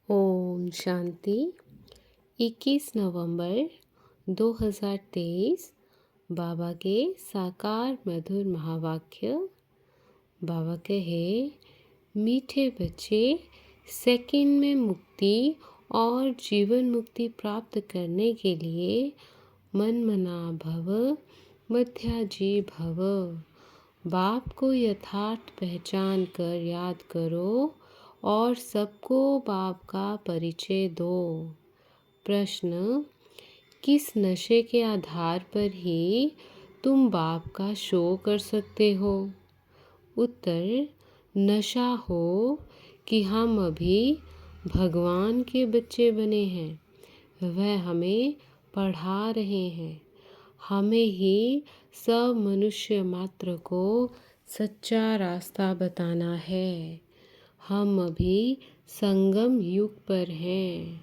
ओम शांति। 21 नवंबर 2023 बाबा के साकार मधुर महावाक्य। बाबा कहे, मीठे बच्चे, सेकंड में मुक्ति और जीवन मुक्ति प्राप्त करने के लिए मन मना भव, मध्याजी भव। बाप को यथार्थ पहचान कर याद करो और सबको बाप का परिचय दो। प्रश्न, किस नशे के आधार पर ही तुम बाप का शो कर सकते हो? उत्तर, नशा हो कि हम अभी भगवान के बच्चे बने हैं, वह हमें पढ़ा रहे हैं। हमें ही सब मनुष्य मात्र को सच्चा रास्ता बताना है। हम अभी संगम युग पर हैं।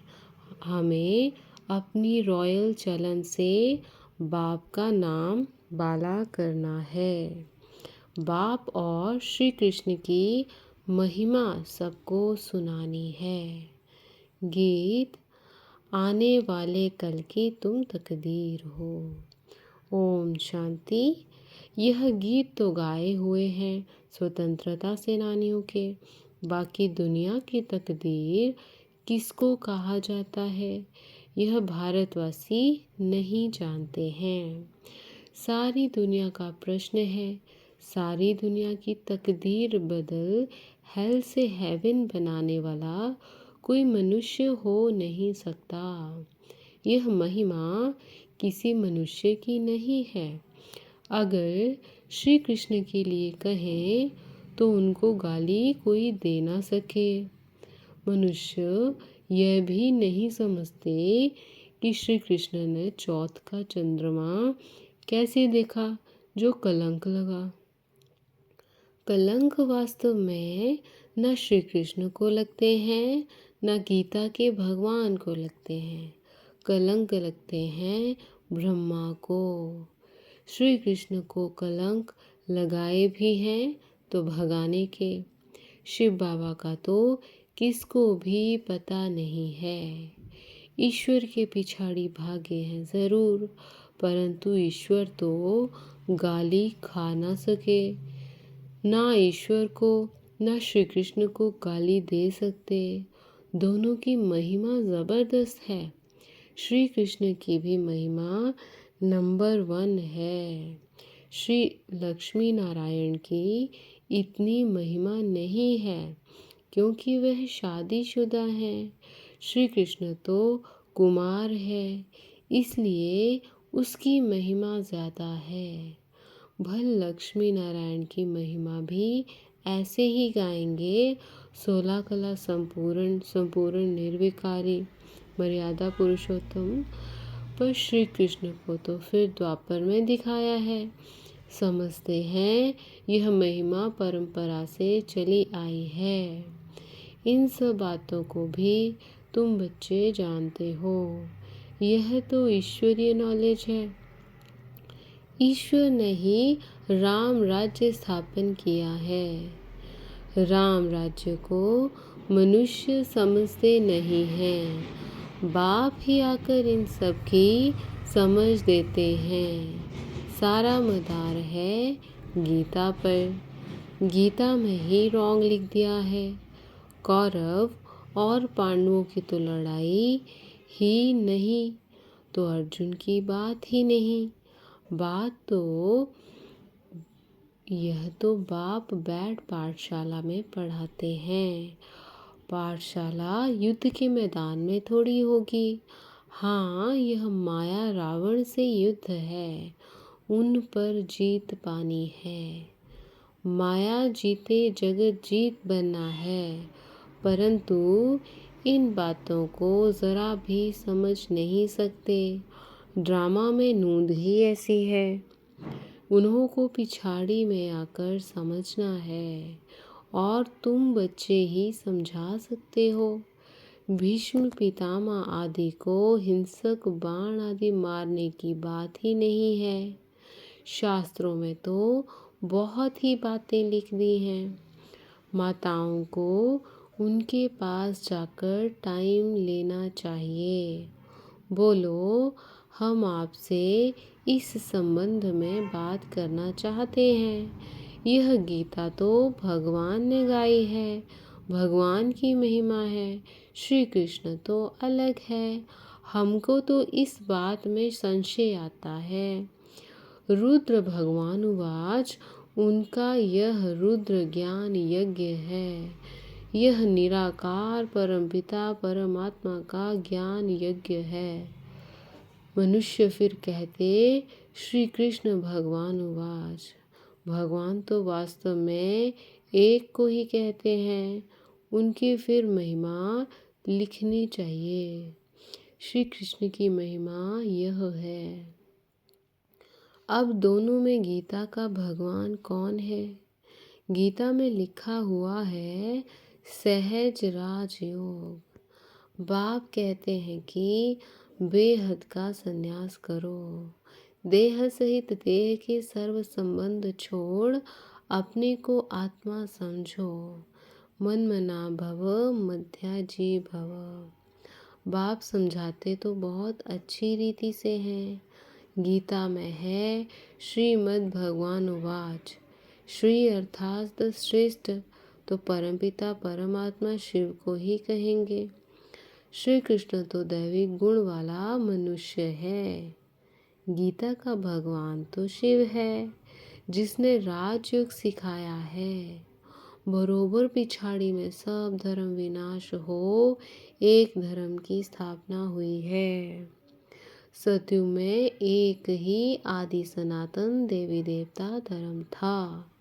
हमें अपनी रॉयल चलन से बाप का नाम बाला करना है। बाप और श्री कृष्ण की महिमा सबको सुनानी है। गीत, आने वाले कल की तुम तकदीर हो। ओम शांति। यह गीत तो गाए हुए हैं स्वतंत्रता सेनानियों के। बाकी दुनिया की तकदीर किसको कहा जाता है, यह भारतवासी नहीं जानते हैं। सारी दुनिया का प्रश्न है। सारी दुनिया की तकदीर बदल हेल से हेवन बनाने वाला कोई मनुष्य हो नहीं सकता। यह महिमा किसी मनुष्य की नहीं है। अगर श्री कृष्ण के लिए कहें तो उनको गाली कोई दे ना सके। मनुष्य यह भी नहीं समझते कि श्री कृष्ण ने चौथ का चंद्रमा कैसे देखा जो कलंक लगा। कलंक वास्तव में न श्री कृष्ण को लगते हैं न गीता के भगवान को लगते हैं। कलंक लगते हैं ब्रह्मा को। श्री कृष्ण को कलंक लगाए भी हैं तो भगाने के। शिव बाबा का तो किसको भी पता नहीं है। ईश्वर के पिछाड़ी भागे हैं ज़रूर, परंतु ईश्वर तो गाली खा ना सके। ना ईश्वर को ना श्री कृष्ण को गाली दे सकते। दोनों की महिमा ज़बरदस्त है। श्री कृष्ण की भी महिमा नंबर 1 है। श्री लक्ष्मी नारायण की इतनी महिमा नहीं है क्योंकि वह शादीशुदा हैं। श्री कृष्ण तो कुमार है, इसलिए उसकी महिमा ज़्यादा है। भल लक्ष्मी नारायण की महिमा भी ऐसे ही गाएंगे। 16 कला संपूर्ण निर्विकारी मर्यादा पुरुषोत्तम। पर श्री कृष्ण को तो फिर द्वापर में दिखाया है। समझते हैं यह महिमा परंपरा से चली आई है। इन सब बातों को भी तुम बच्चे जानते हो। यह तो ईश्वरीय नॉलेज है। ईश्वर ने ही राम राज्य स्थापन किया है। राम राज्य को मनुष्य समझते नहीं हैं। बाप ही आकर इन सब की समझ देते हैं। सारा मदार है गीता पर। गीता में ही रॉन्ग लिख दिया है। कौरव और पांडवों की तो लड़ाई ही नहीं, तो अर्जुन की बात ही नहीं। बात तो यह तो बाप बैठ पाठशाला में पढ़ाते हैं। पाठशाला युद्ध के मैदान में थोड़ी होगी। हाँ, यह माया रावण से युद्ध है। उन पर जीत पानी है। माया जीते जगत जीत बनना है, परंतु इन बातों को ज़रा भी समझ नहीं सकते। ड्रामा में नूंद ही ऐसी है। उन्हों को पिछाड़ी में आकर समझना है और तुम बच्चे ही समझा सकते हो। भीष्म पितामह आदि को हिंसक बाण आदि मारने की बात ही नहीं है। शास्त्रों में तो बहुत ही बातें लिख दी हैं। माताओं को उनके पास जाकर टाइम लेना चाहिए। बोलो, हम आपसे इस संबंध में बात करना चाहते हैं। यह गीता तो भगवान ने गाई है, भगवान की महिमा है। श्री कृष्ण तो अलग है। हमको तो इस बात में संशय आता है। रुद्र भगवान उवाच, उनका यह रुद्र ज्ञान यज्ञ है। यह निराकार परमपिता परमात्मा का ज्ञान यज्ञ है। मनुष्य फिर कहते, श्री कृष्ण भगवान उवाच, भगवान तो वास्तव में एक को ही कहते हैं। उनकी फिर महिमा लिखनी चाहिए। श्री कृष्ण की महिमा यह है। अब दोनों में गीता का भगवान कौन है? गीता में लिखा हुआ है सहज राजयोग। बाप कहते हैं कि बेहद का संन्यास करो। देह सहित देह के सर्व संबंध छोड़ अपने को आत्मा समझो। मन मना भव मध्याजी भव। बाप समझाते तो बहुत अच्छी रीति से हैं। गीता में है श्रीमद् भगवान उवाच, श्री अर्थात श्रेष्ठ तो परमपिता परमात्मा शिव को ही कहेंगे। श्री कृष्ण तो दैविक गुण वाला मनुष्य है। गीता का भगवान तो शिव है, जिसने राजयोग सिखाया है। बरोबर पिछाड़ी में सब धर्म विनाश हो, एक धर्म की स्थापना हुई है। सतयुग में एक ही आदि सनातन देवी देवता धर्म था।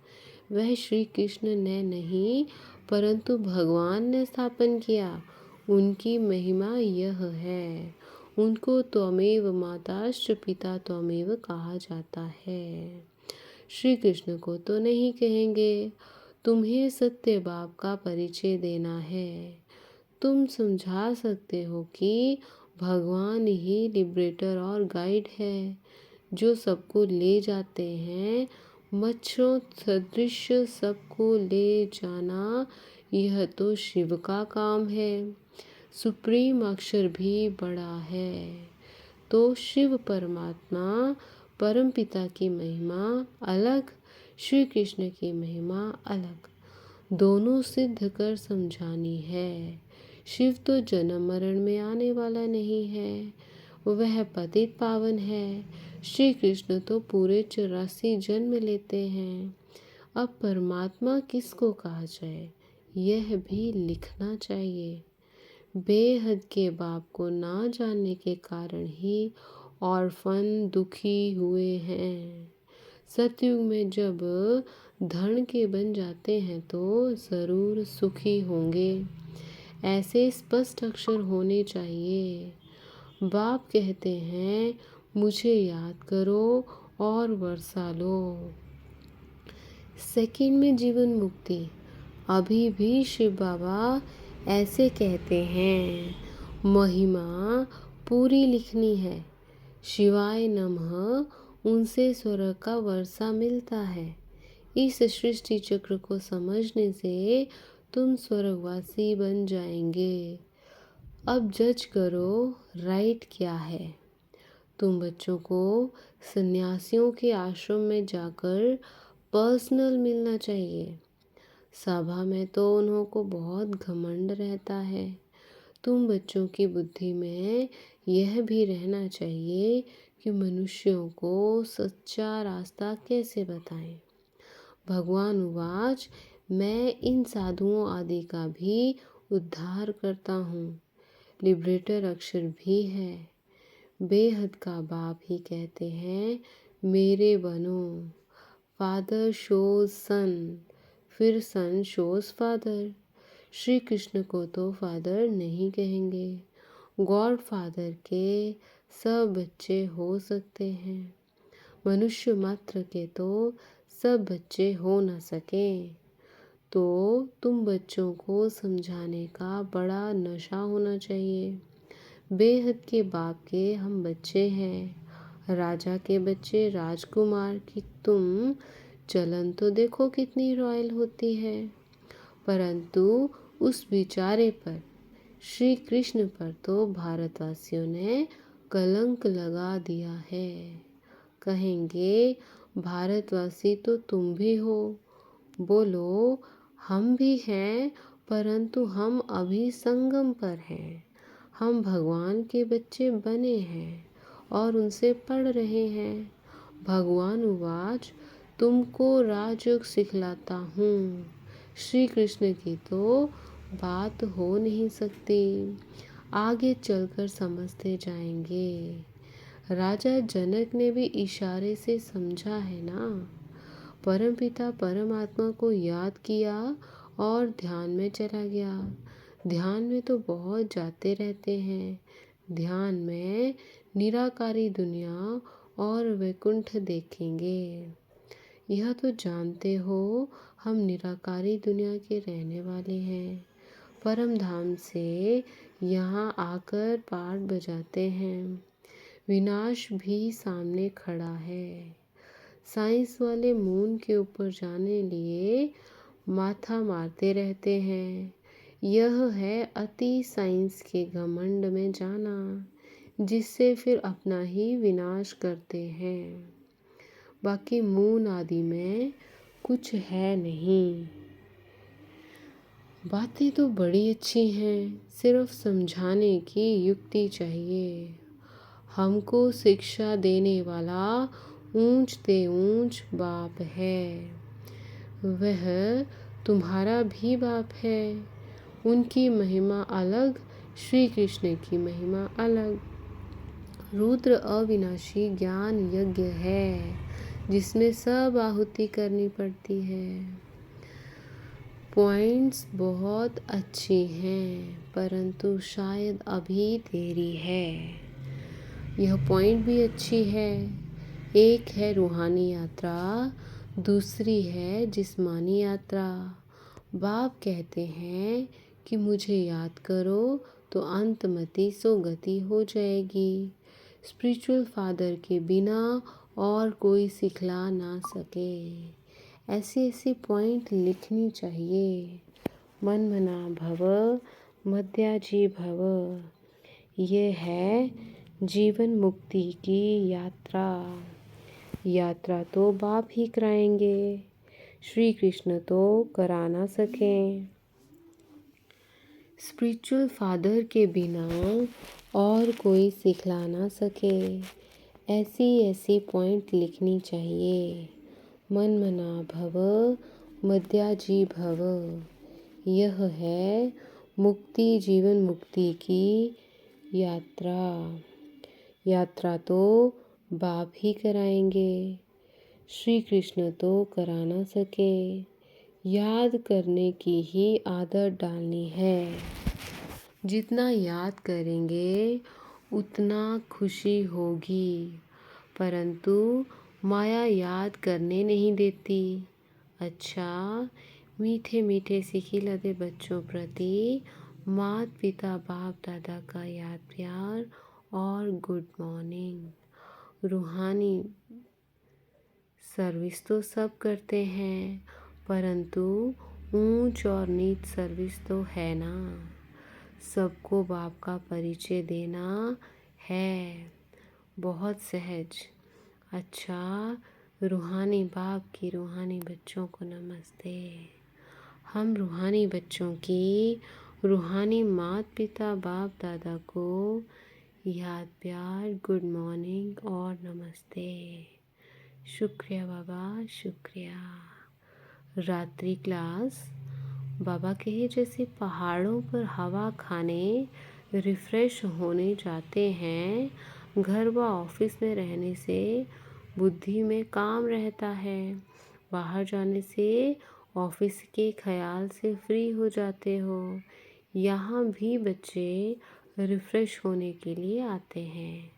वह श्री कृष्ण ने नहीं, परंतु भगवान ने स्थापन किया। उनकी महिमा यह है। उनको त्वमेव माताश्च पिता त्वमेव कहा जाता है। श्री कृष्ण को तो नहीं कहेंगे। तुम्हें सत्य बाप का परिचय देना है। तुम समझा सकते हो कि भगवान ही लिबरेटर और गाइड है, जो सबको ले जाते हैं। मच्छरों सदृश सबको ले जाना यह तो शिव का काम है। सुप्रीम अक्षर भी बड़ा है। तो शिव परमात्मा परमपिता की महिमा अलग, श्री कृष्ण की महिमा अलग। दोनों सिद्ध कर समझानी है। शिव तो जन्म मरण में आने वाला नहीं है, वह पतित पावन है। श्री कृष्ण तो पूरे 84 जन्म लेते हैं। अब परमात्मा किसको कहा जाए, यह भी लिखना चाहिए। बेहद के बाप को ना जानने के कारण ही ऑर्फन दुखी हुए हैं। सतयुग में जब धन के बन जाते हैं तो ज़रूर सुखी होंगे। ऐसे स्पष्ट अक्षर होने चाहिए। बाप कहते हैं, मुझे याद करो और वर्षा लो। सेकंड में जीवन मुक्ति। अभी भी शिव बाबा ऐसे कहते हैं। महिमा पूरी लिखनी है। शिवाय नमः उनसे स्वर्ग का वर्षा मिलता है। इस सृष्टि चक्र को समझने से तुम स्वर्गवासी बन जाएंगे। अब जज करो राइट क्या है। तुम बच्चों को सन्यासियों के आश्रम में जाकर पर्सनल मिलना चाहिए। सभा में तो उन्हों को बहुत घमंड रहता है। तुम बच्चों की बुद्धि में यह भी रहना चाहिए कि मनुष्यों को सच्चा रास्ता कैसे बताएं। भगवान उवाच, मैं इन साधुओं आदि का भी उद्धार करता हूँ। लिबरेटर अक्षर भी है। बेहद का बाप ही कहते हैं, मेरे बनो। फादर शोज सन, फिर सन शोज फादर। श्री कृष्ण को तो फादर नहीं कहेंगे। गॉड फादर के सब बच्चे हो सकते हैं, मनुष्य मात्र के तो सब बच्चे हो न सके। तो तुम बच्चों को समझाने का बड़ा नशा होना चाहिए। बेहद के बाप के हम बच्चे हैं, राजा के बच्चे, राजकुमार की। तुम चलन तो देखो कितनी रॉयल होती है, परंतु उस बेचारे पर, श्री कृष्ण पर तो भारतवासियों ने कलंक लगा दिया है। कहेंगे भारतवासी तो तुम भी हो। बोलो हम भी हैं, परंतु हम अभी संगम पर हैं। हम भगवान के बच्चे बने हैं और उनसे पढ़ रहे हैं। भगवान उवाच तुमको राजयोग सिखलाता हूँ। श्री कृष्ण की तो बात हो नहीं सकती, आगे चलकर समझते जाएंगे। राजा जनक ने भी इशारे से समझा है ना। परमपिता परमात्मा को याद किया और ध्यान में चला गया। ध्यान में तो बहुत जाते रहते हैं। ध्यान में निराकारी दुनिया और वैकुंठ देखेंगे। यह तो जानते हो हम निराकारी दुनिया के रहने वाले हैं। परम धाम से यहाँ आकर पाठ बजाते हैं। विनाश भी सामने खड़ा है। साइंस वाले मून के ऊपर जाने लिए माथा मारते रहते हैं। यह है अति साइंस के घमंड में जाना, जिससे फिर अपना ही विनाश करते हैं। बाकी मून आदि में कुछ है नहीं। बातें तो बड़ी अच्छी हैं, सिर्फ समझाने की युक्ति चाहिए। हमको शिक्षा देने वाला ऊंच ते ऊंच बाप है। वह तुम्हारा भी बाप है। उनकी महिमा अलग, श्री कृष्ण की महिमा अलग। रुद्र अविनाशी ज्ञान यज्ञ है, जिसमें सब आहुति करनी पड़ती है। पॉइंट्स बहुत अच्छी हैं, परंतु शायद अभी देरी है। यह पॉइंट भी अच्छी है। एक है रूहानी यात्रा, दूसरी है जिस्मानी यात्रा। बाप कहते हैं कि मुझे याद करो तो अंतमति सो गति हो जाएगी। स्पिरिचुअल फादर के बिना और कोई सिखला ना सके। ऐसी ऐसी पॉइंट लिखनी चाहिए। मन मना भव, मध्याजी भव। ये है जीवन मुक्ति की यात्रा। यात्रा तो बाप ही कराएंगे, श्री कृष्ण तो करा ना सकें। स्पिरिचुअल फादर के बिना और कोई सिखला ना सके। ऐसी ऐसी पॉइंट लिखनी चाहिए। मन मना भव, मध्याजी भव। यह है मुक्ति, जीवन मुक्ति की यात्रा। यात्रा तो बाप ही कराएंगे, श्री कृष्ण तो करा ना सके। याद करने की ही आदत डालनी है। जितना याद करेंगे उतना खुशी होगी, परंतु माया याद करने नहीं देती। अच्छा, मीठे मीठे सिखिलते बच्चों प्रति माता पिता बाप दादा का याद प्यार और गुड मॉर्निंग। रूहानी सर्विस तो सब करते हैं, परंतु ऊंच और नीच सर्विस तो है ना। सबको बाप का परिचय देना है, बहुत सहज। अच्छा, रूहानी बाप की रूहानी बच्चों को नमस्ते। हम रूहानी बच्चों की रूहानी माता पिता बाप दादा को याद प्यार, गुड मॉर्निंग और नमस्ते। शुक्रिया बाबा, शुक्रिया। रात्रि क्लास बाबा के जैसे पहाड़ों पर हवा खाने, रिफ्रेश होने जाते हैं। घर व ऑफिस में रहने से बुद्धि में काम रहता है। बाहर जाने से ऑफिस के ख्याल से फ्री हो जाते हो। यहाँ भी बच्चे रिफ्रेश होने के लिए आते हैं।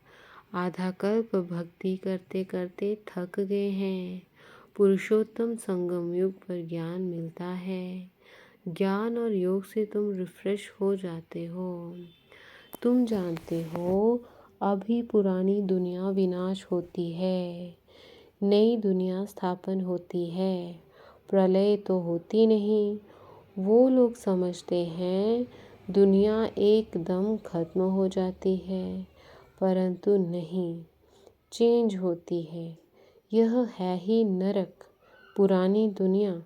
आधा कल्प भक्ति करते करते थक गए हैं। पुरुषोत्तम संगम युग पर ज्ञान मिलता है। ज्ञान और योग से तुम रिफ्रेश हो जाते हो। तुम जानते हो अभी पुरानी दुनिया विनाश होती है, नई दुनिया स्थापन होती है। प्रलय तो होती नहीं, वो लोग समझते हैं दुनिया एकदम खत्म हो जाती है, परंतु नहीं, चेंज होती है। यह है ही नरक। पुरानी दुनिया,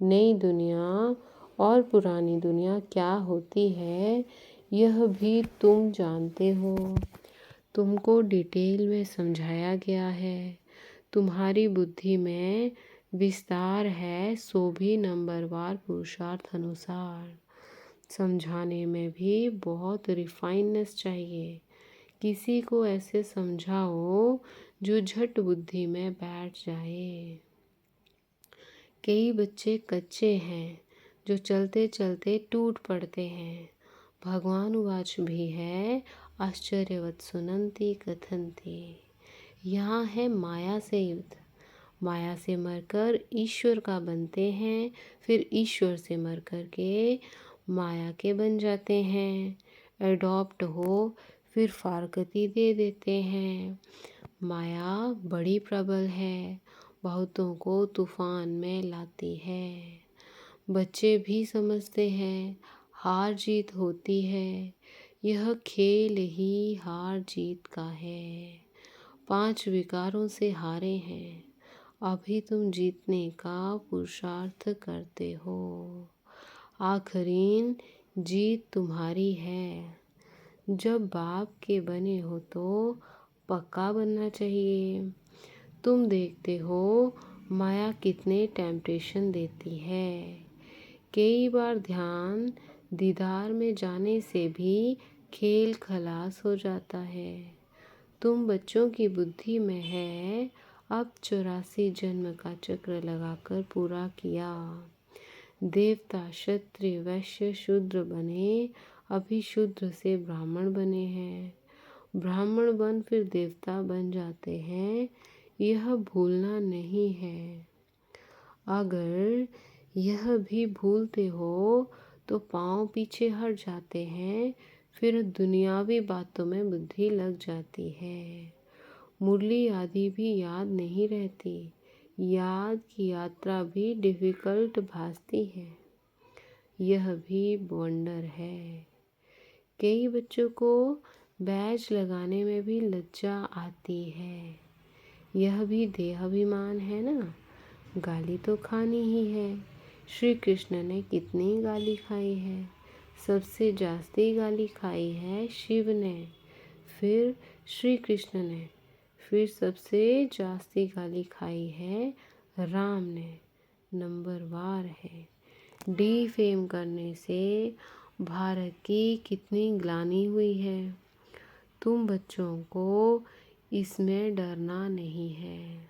नई दुनिया और पुरानी दुनिया क्या होती है यह भी तुम जानते हो। तुमको डिटेल में समझाया गया है। तुम्हारी बुद्धि में विस्तार है, सो भी नंबरवार पुरुषार्थ अनुसार। समझाने में भी बहुत रिफाइननेस चाहिए। किसी को ऐसे समझाओ जो झट बुद्धि में बैठ जाए। कई बच्चे कच्चे हैं जो चलते चलते टूट पड़ते हैं। भगवान उवाच भी है, आश्चर्यवत् सुनन्ति कथन्ति। यहाँ है माया से युद्ध। माया से मरकर ईश्वर का बनते हैं, फिर ईश्वर से मरकर के माया के बन जाते हैं। एडॉप्ट हो फिर फारकती दे देते हैं। माया बड़ी प्रबल है, बहुतों को तूफान में लाती है। बच्चे भी समझते हैं हार जीत होती है, यह खेल ही हार जीत का है। 5 विकारों से हारे हैं, अभी तुम जीतने का पुरुषार्थ करते हो। आखिरीन जीत तुम्हारी है। जब बाप के बने हो तो पक्का बनना चाहिए। तुम देखते हो माया कितने टेम्पटेशन देती है। कई बार ध्यान दीदार में जाने से भी खेल खलास हो जाता है। तुम बच्चों की बुद्धि में है, अब 84 जन्म का चक्र लगाकर पूरा किया। देवता, क्षत्रिय, वैश्य, शूद्र बने, अभी शूद्र से ब्राह्मण बने हैं। ब्राह्मण बन फिर देवता बन जाते हैं, यह भूलना नहीं है। अगर यह भी भूलते हो तो पाँव पीछे हट जाते हैं, फिर दुनियावी बातों में बुद्धि लग जाती है। मुरली आदि भी याद नहीं रहती। याद की यात्रा भी डिफ़िकल्ट भासती है। यह भी वंडर है। कई बच्चों को बैज लगाने में भी लज्जा आती है। यह भी देहाभिमान है ना। गाली तो खानी ही है। श्री कृष्ण ने कितनी गाली खाई है। सबसे जास्ती गाली खाई है शिव ने, फिर श्री कृष्ण ने, फिर सबसे जास्ती गाली खाई है राम ने। नंबर वार है। डिफेम करने से भारत की कितनी ग्लानि हुई है। तुम बच्चों को इसमें डरना नहीं है।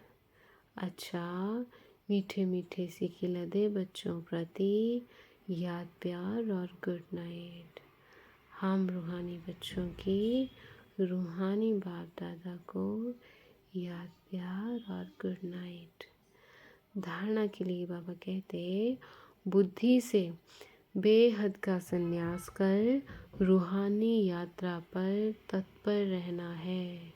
अच्छा, मीठे मीठे सिक्के लदे बच्चों प्रति याद, प्यार और गुड नाइट। हम रूहानी बच्चों की रूहानी बाप दादा को याद, प्यार और गुड नाइट। धारणा के लिए बाबा कहते, बुद्धि से बेहद का संन्यास कर रूहानी यात्रा पर तत्पर रहना है।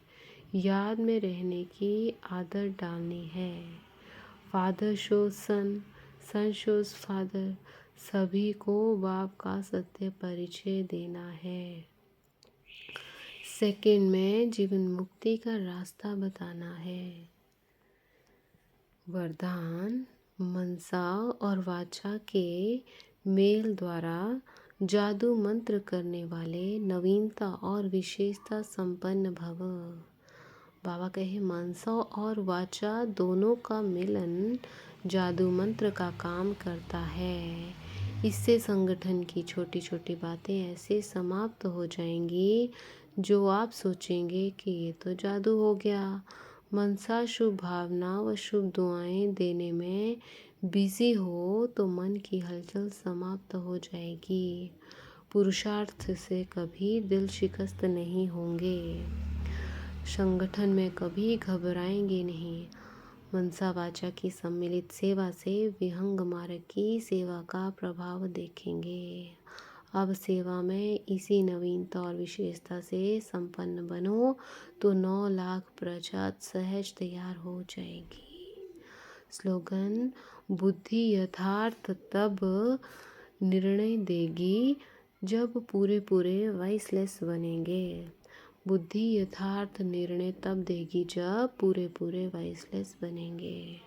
याद में रहने की आदत डालनी है। फादर शोज सन, सन शोज फादर, सभी को बाप का सत्य परिचय देना है। सेकंड में जीवन मुक्ति का रास्ता बताना है। वरदान, मनसा और वाचा के मेल द्वारा जादू मंत्र करने वाले नवीनता और विशेषता संपन्न भव। बाबा कहे मनसा और वाचा दोनों का मिलन जादू मंत्र का काम करता है। इससे संगठन की छोटी छोटी बातें ऐसे समाप्त हो जाएंगी जो आप सोचेंगे कि ये तो जादू हो गया। मनसा शुभ भावना व शुभ दुआएं देने में बिजी हो तो मन की हलचल समाप्त हो जाएगी। पुरुषार्थ से कभी दिल शिकस्त नहीं होंगे। संगठन में कभी घबराएंगे नहीं। मनसा वाचा की सम्मिलित सेवा से विहंग मार्ग की सेवा का प्रभाव देखेंगे। अब सेवा में इसी नवीनता और विशेषता से संपन्न बनो तो 9 लाख प्रजा सहज तैयार हो जाएगी। स्लोगन, बुद्धि यथार्थ तब निर्णय देगी जब पूरे पूरे वॉइसलेस बनेंगे। बुद्धि यथार्थ निर्णय तब देगी जब पूरे पूरे वॉइसलेस बनेंगे।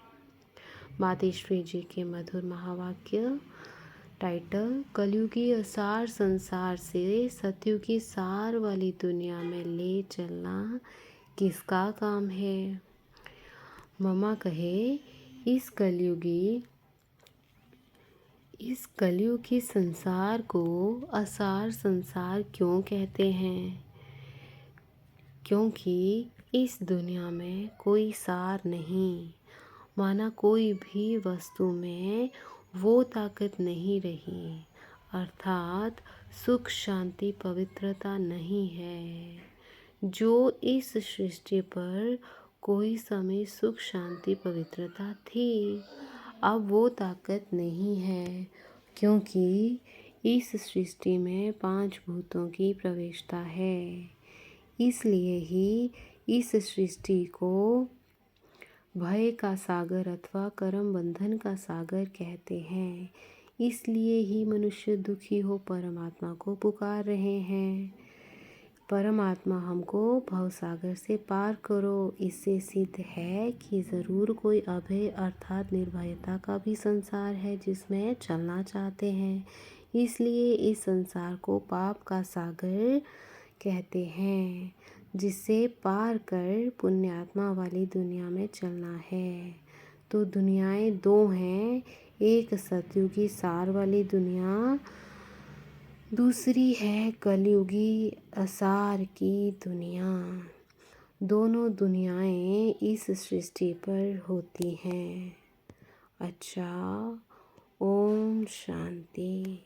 मातेश्वरी जी के मधुर महावाक्य। टाइटल, कलयुगी असार संसार से सतयुगी सार वाली दुनिया में ले चलना किसका काम है। ममा कहे, इस कलयुगी संसार को असार संसार क्यों कहते हैं? क्योंकि इस दुनिया में कोई सार नहीं, माना कोई भी वस्तु में वो ताकत नहीं रही, अर्थात सुख शांति पवित्रता नहीं है। जो इस सृष्टि पर कोई समय सुख शांति पवित्रता थी, अब वो ताकत नहीं है, क्योंकि इस सृष्टि में 5 भूतों की प्रवेशता है। इसलिए ही इस सृष्टि को भय का सागर अथवा कर्म बंधन का सागर कहते हैं। इसलिए ही मनुष्य दुखी हो परमात्मा को पुकार रहे हैं, परमात्मा हमको भवसागर से पार करो। इससे सिद्ध है कि ज़रूर कोई अभय अर्थात निर्भयता का भी संसार है जिसमें चलना चाहते हैं। इसलिए इस संसार को पाप का सागर कहते हैं, जिससे पार कर पुण्यात्मा वाली दुनिया में चलना है। तो दुनियाएं 2 हैं, एक सतयुगी सार वाली दुनिया, दूसरी है कलयुगी असार की दुनिया। दोनों दुनियाएं इस सृष्टि पर होती हैं। अच्छा, ओम शांति।